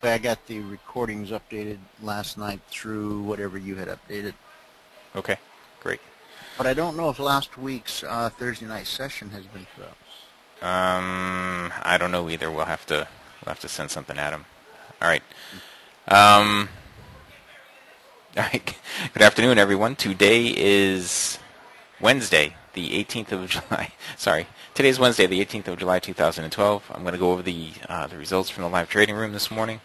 I got the recordings updated last night through whatever you had updated. Okay, great. But I don't know if last week's Thursday night session has been put up. I don't know either. We'll have to send something at him. All right. Um, all right. Good afternoon, everyone. Today is Wednesday, the 18th of July. Sorry, today's Wednesday, the 18th of July, 2012. I'm going to go over the results from the live trading room this morning,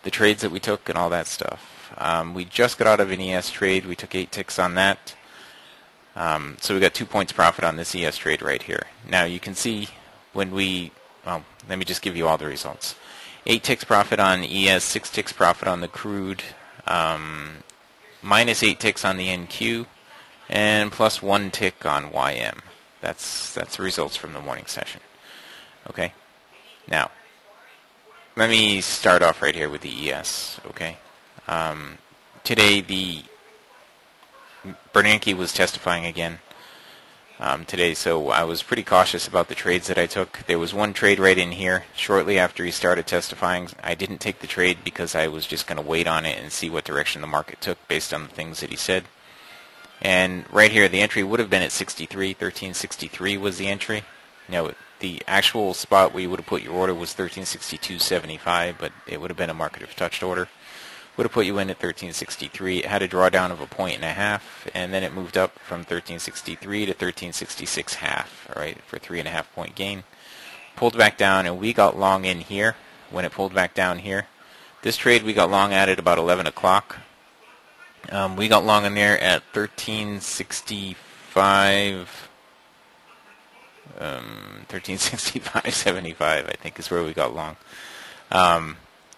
the trades that we took, and all that stuff. We just got out of an ES trade. We took 8 ticks on that. So we got 2 points profit on this ES trade right here. Now you can see when let me just give you all the results. 8 ticks profit on ES, 6 ticks profit on the crude, minus 8 ticks on the NQ, and plus 1 tick on YM. That's the results from the morning session. Okay. Now, let me start off right here with the ES. Okay. Today the Bernanke was testifying again today, so I was pretty cautious about the trades that I took. There was one trade right in here shortly after he started testifying. I didn't take the trade because I was just going to wait on it and see what direction the market took based on the things that he said. And right here, the entry would have been at 63, 1363 was the entry. Now, the actual spot where you would have put your order was 1362.75, but it would have been a market if touched order. Would have put you in at 1363. It had a drawdown of 1.5, and then it moved up from 1363 to 1366.5, all right, for 3.5 point gain. Pulled back down, and we got long in here when it pulled back down here. This trade we got long at about 11 o'clock. We got long in there at 1365. 1365.75, I think, is where we got long.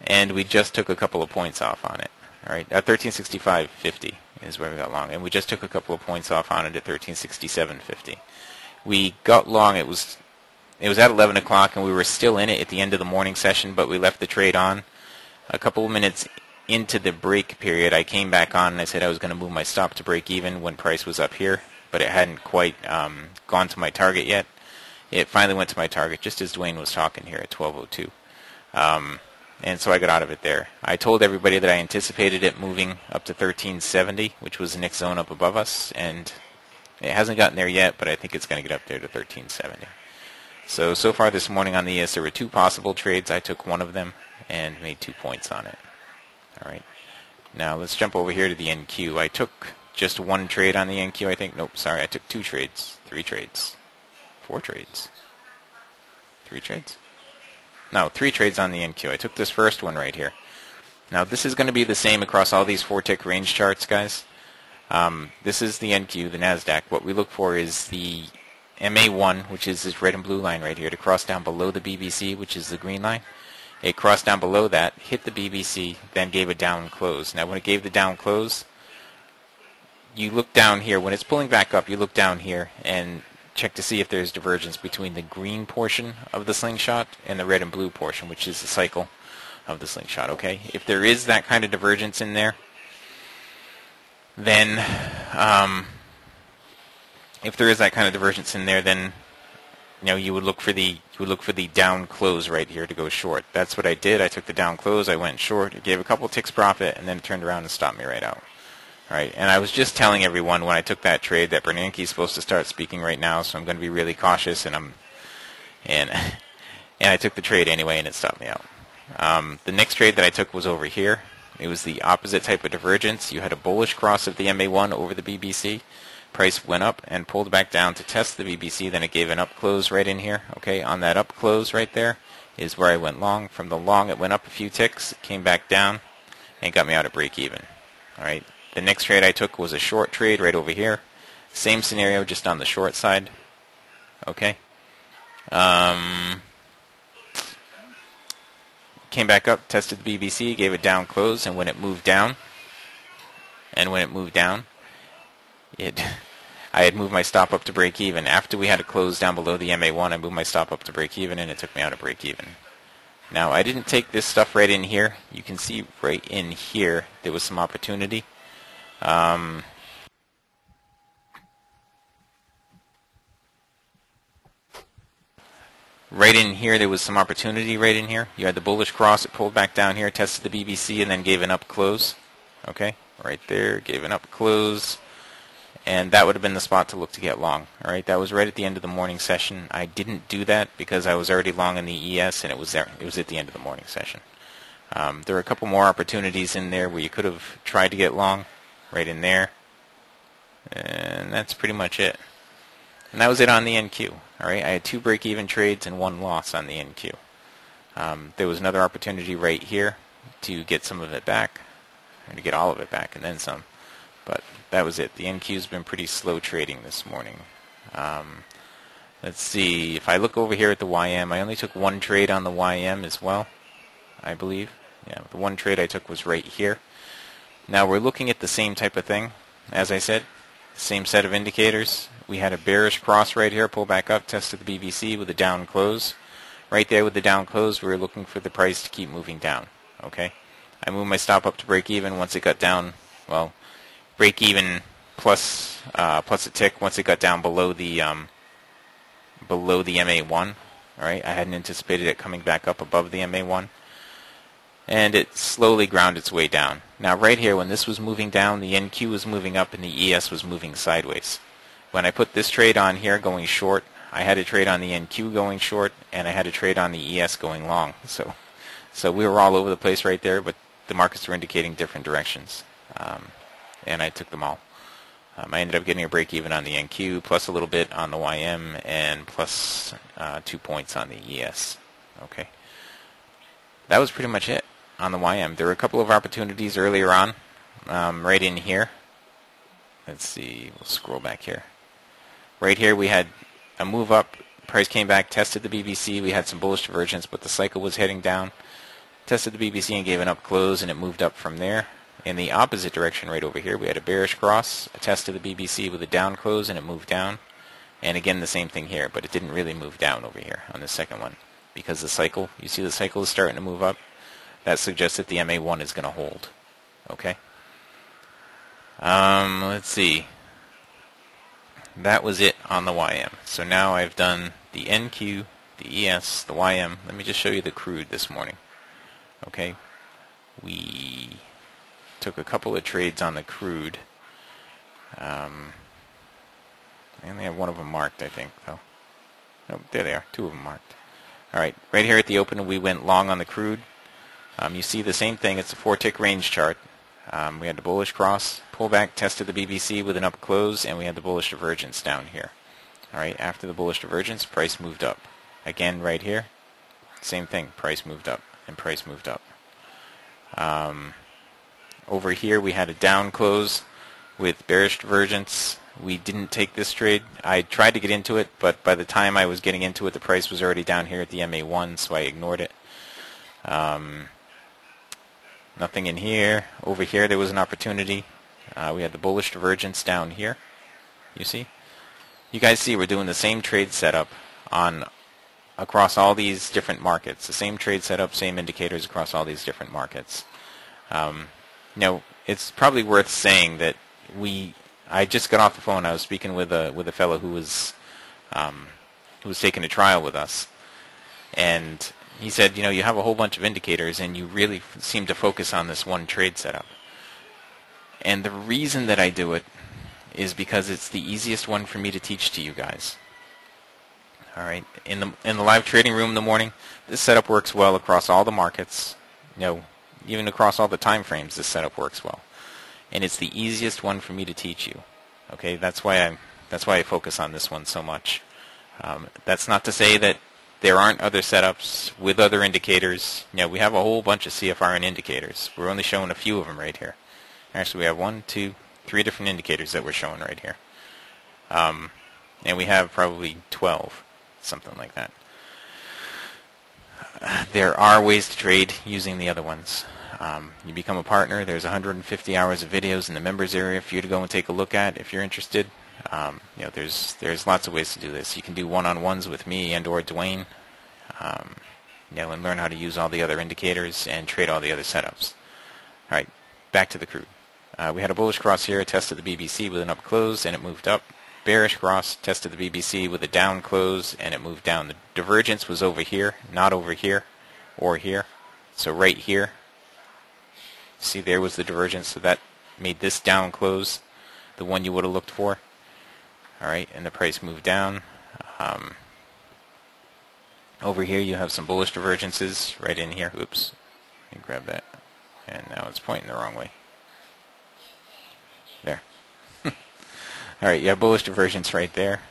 And we just took a couple of points off on it. All right, at 1365.50 is where we got long, and we just took a couple of points off on it at 1367.50. We got long. It was at 11 o'clock, and we were still in it at the end of the morning session, but we left the trade on. A couple of minutes into the break period, I came back on, and I said I was going to move my stop to break even when price was up here, but it hadn't quite gone to my target yet. It finally went to my target just as Dwayne was talking here at 12:02. And so I got out of it there. I told everybody that I anticipated it moving up to 1370, which was the next zone up above us, and it hasn't gotten there yet, but I think it's going to get up there to 1370. So far this morning on the ES, there were 2 possible trades. I took one of them and made 2 points on it. All right. Now let's jump over here to the NQ. I took just 1 trade on the NQ, I think. Nope, sorry, I took 2 trades, 3 trades, 4 trades, 3 trades. No, 3 trades on the NQ. I took this first one right here. Now, this is going to be the same across all these 4-tick range charts, guys. This is the NQ, the NASDAQ. What we look for is the MA1, which is this red and blue line right here, to cross down below the BBC, which is the green line. It crossed down below that, hit the BBC, then gave a down close. Now, when it gave the down close, you look down here. When it's pulling back up, you look down here and check to see if there's divergence between the green portion of the slingshot and the red and blue portion, which is the cycle of the slingshot, okay? If there is that kind of divergence in there, then you would look for the down close right here to go short. That's what I did. I took the down close, I went short, it gave a couple ticks profit, and then it turned around and stopped me right out. All right, and I was just telling everyone when I took that trade that Bernanke is supposed to start speaking right now, so I'm going to be really cautious, and I took the trade anyway, and it stopped me out. The next trade that I took was over here. It was the opposite type of divergence. You had a bullish cross of the MA1 over the BBC. Price went up and pulled back down to test the BBC. Then it gave an up close right in here. Okay, on that up close right there is where I went long. From the long, it went up a few ticks, came back down, and got me out at break even. All right. The next trade I took was a short trade right over here. Same scenario, just on the short side. Okay. Came back up, tested the BBC, gave it down close, and when it moved down, I had moved my stop up to break even. After we had a close down below the MA1, I moved my stop up to break even, and it took me out at break even. Now, I didn't take this stuff right in here. You can see right in here there was some opportunity. Right in here, there was some opportunity right in here. You had the bullish cross, it pulled back down here, tested the BBC, and then gave an up close. Okay, right there, gave an up close. And that would have been the spot to look to get long. All right, that was right at the end of the morning session. I didn't do that because I was already long in the ES, and it was there. It was at the end of the morning session. There were a couple more opportunities in there where you could have tried to get long, right in there. And that's pretty much it. And that was it on the NQ. All right, I had 2 break-even trades and 1 loss on the NQ. There was another opportunity right here to get some of it back, or to get all of it back and then some. But that was it. The NQ's been pretty slow trading this morning. Let's see. If I look over here at the YM, I only took 1 trade on the YM as well, I believe. Yeah, the 1 trade I took was right here. Now we're looking at the same type of thing, as I said. Same set of indicators. We had a bearish cross right here, pull back up, tested the BBC with a down close. Right there with the down close, we were looking for the price to keep moving down. Okay, I moved my stop up to break even once it got down. Well, break even plus a tick once it got down below the MA1. All right, I hadn't anticipated it coming back up above the MA1. And it slowly ground its way down. Now right here, when this was moving down, the NQ was moving up and the ES was moving sideways. When I put this trade on here going short, I had a trade on the NQ going short, and I had a trade on the ES going long. So we were all over the place right there, but the markets were indicating different directions. And I took them all. I ended up getting a break even on the NQ, plus a little bit on the YM, and plus 2 points on the ES. Okay. That was pretty much it on the YM. There were a couple of opportunities earlier on, right in here. Let's see, we'll scroll back here. Right here we had a move up, price came back, tested the BBC, we had some bullish divergence, but the cycle was heading down. Tested the BBC and gave an up close, and it moved up from there. In the opposite direction right over here, we had a bearish cross, a test of the BBC with a down close, and it moved down. And again, the same thing here, but it didn't really move down over here on the second one. Because the cycle, you see the cycle is starting to move up. That suggests that the MA1 is going to hold. Okay? Let's see. That was it on the YM. So now I've done the NQ, the ES, the YM. Let me just show you the crude this morning. Okay? We took a couple of trades on the crude. I only have one of them marked, I think, though. Oh, there they are. 2 of them marked. All right, right here at the open, we went long on the crude. You see the same thing. It's a 4-tick range chart. We had the bullish cross, pullback, tested the BBC with an up close, and we had the bullish divergence down here. All right, after the bullish divergence, price moved up. Again, right here, same thing. Price moved up, and price moved up. Over here, we had a down close with bearish divergence. We didn't take this trade. I tried to get into it, but by the time I was getting into it, the price was already down here at the MA1, so I ignored it. Nothing in here. Over here, there was an opportunity. We had the bullish divergence down here. You see? You guys see we're doing the same trade setup across all these different markets. The same trade setup, same indicators across all these different markets. Now, it's probably worth saying that I just got off the phone. I was speaking with a fellow who was taking a trial with us, and he said, you have a whole bunch of indicators, and you really seem to focus on this one trade setup. And the reason that I do it is because it's the easiest one for me to teach to you guys. All right, in the live trading room in the morning, this setup works well across all the markets. Even across all the time frames, this setup works well. And it's the easiest one for me to teach you. Okay, that's why I focus on this one so much. That's not to say that there aren't other setups with other indicators. We have a whole bunch of CFRN indicators. We're only showing a few of them right here. Actually, we have 1, 2, 3 different indicators that we're showing right here. And we have probably 12, something like that. There are ways to trade using the other ones. You become a partner. There's 150 hours of videos in the members area for you to go and take a look at if you're interested. There's lots of ways to do this. You can do one-on-ones with me and/or Dwayne, and learn how to use all the other indicators and trade all the other setups. All right, back to the crude. We had a bullish cross here, tested the BBC with an up close, and it moved up. bearish cross, tested the BBC with a down close, and it moved down. The divergence was over here, not over here or here. So right here, see, there was the divergence, so that made this down close the one you would have looked for. All right, and the price moved down. Over here you have some bullish divergences right in here. Oops, let me grab that. And now it's pointing the wrong way. There. All right, you have bullish divergence right there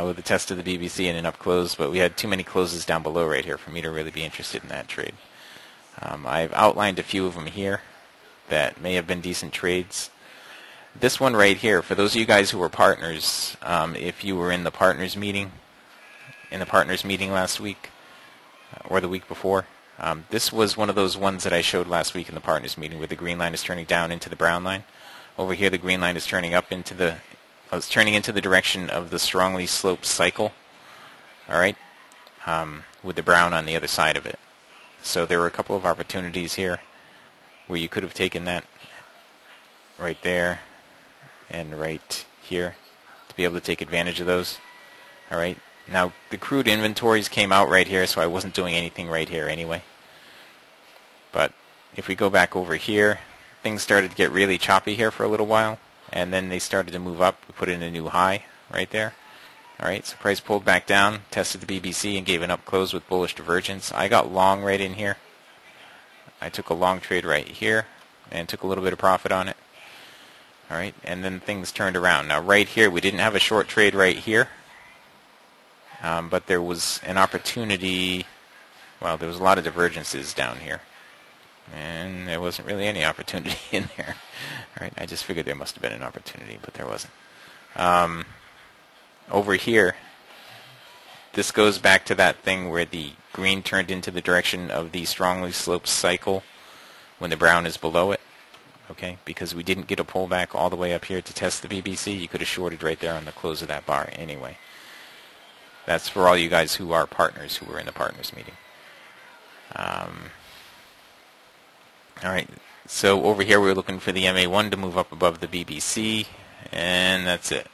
with the test of the BBC and an up close, but we had too many closes down below right here for me to really be interested in that trade. I've outlined a few of them here that may have been decent trades. This one right here, for those of you guys who were partners, if you were in the partners meeting, last week or the week before, this was one of those ones that I showed last week in the partners meeting where the green line is turning down into the brown line. Over here the green line is turning up into the turning into the direction of the strongly sloped cycle, all right, with the brown on the other side of it. So there were a couple of opportunities here where you could have taken that right there and right here to be able to take advantage of those. All right. Now the crude inventories came out right here, so I wasn't doing anything right here anyway. But if we go back over here, things started to get really choppy here for a little while, and then they started to move up. We put in a new high right there. All right, so price pulled back down, tested the BBC, and gave an up close with bullish divergence. I got long right in here. I took a long trade right here and took a little bit of profit on it. All right, and then things turned around. Now right here, we didn't have a short trade right here, but there was an opportunity. Well, there was a lot of divergences down here, and there wasn't really any opportunity in there. All right, I just figured there must have been an opportunity, but there wasn't. Over here, this goes back to that thing where the green turned into the direction of the strongly sloped cycle when the brown is below it. Okay, because we didn't get a pullback all the way up here to test the BBC. You could have shorted right there on the close of that bar anyway. That's for all you guys who are partners, who were in the partners meeting. All right, so over here we're looking for the MA1 to move up above the BBC, and that's it.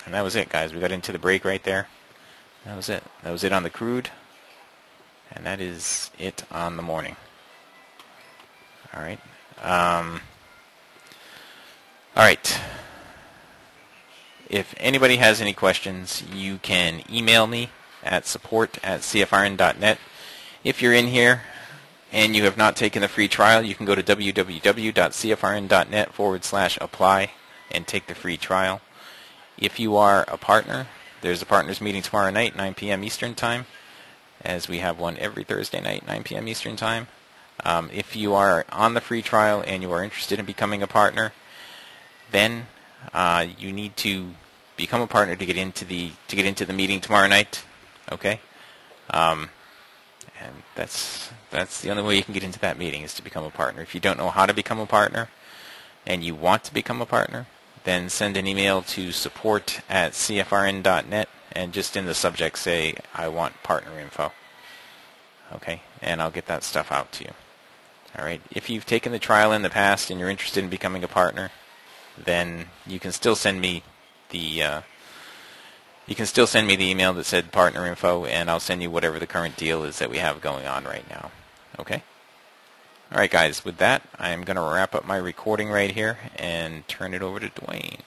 And that was it, guys. We got into the break right there. That was it. That was it on the crude, and that is it on the morning. All right. All right. If anybody has any questions, you can email me at support@cfrn.net. If you're in here and you have not taken the free trial, you can go to www.cfrn.net/apply and take the free trial. If you are a partner, there's a partners meeting tomorrow night, 9 p.m. Eastern Time, as we have one every Thursday night, 9 p.m. Eastern Time. If you are on the free trial and you are interested in becoming a partner, then you need to become a partner to get into the meeting tomorrow night. Okay, and that's the only way you can get into that meeting is to become a partner. If you don't know how to become a partner and you want to become a partner, then send an email to support@cfrn.net and just in the subject say, I want partner info. Okay, and I'll get that stuff out to you. All right, if you've taken the trial in the past and you're interested in becoming a partner, then you can still send me the email that said partner info, and I'll send you whatever the current deal is that we have going on right now. Okay? All right, guys, with that, I'm going to wrap up my recording right here and turn it over to Dwayne.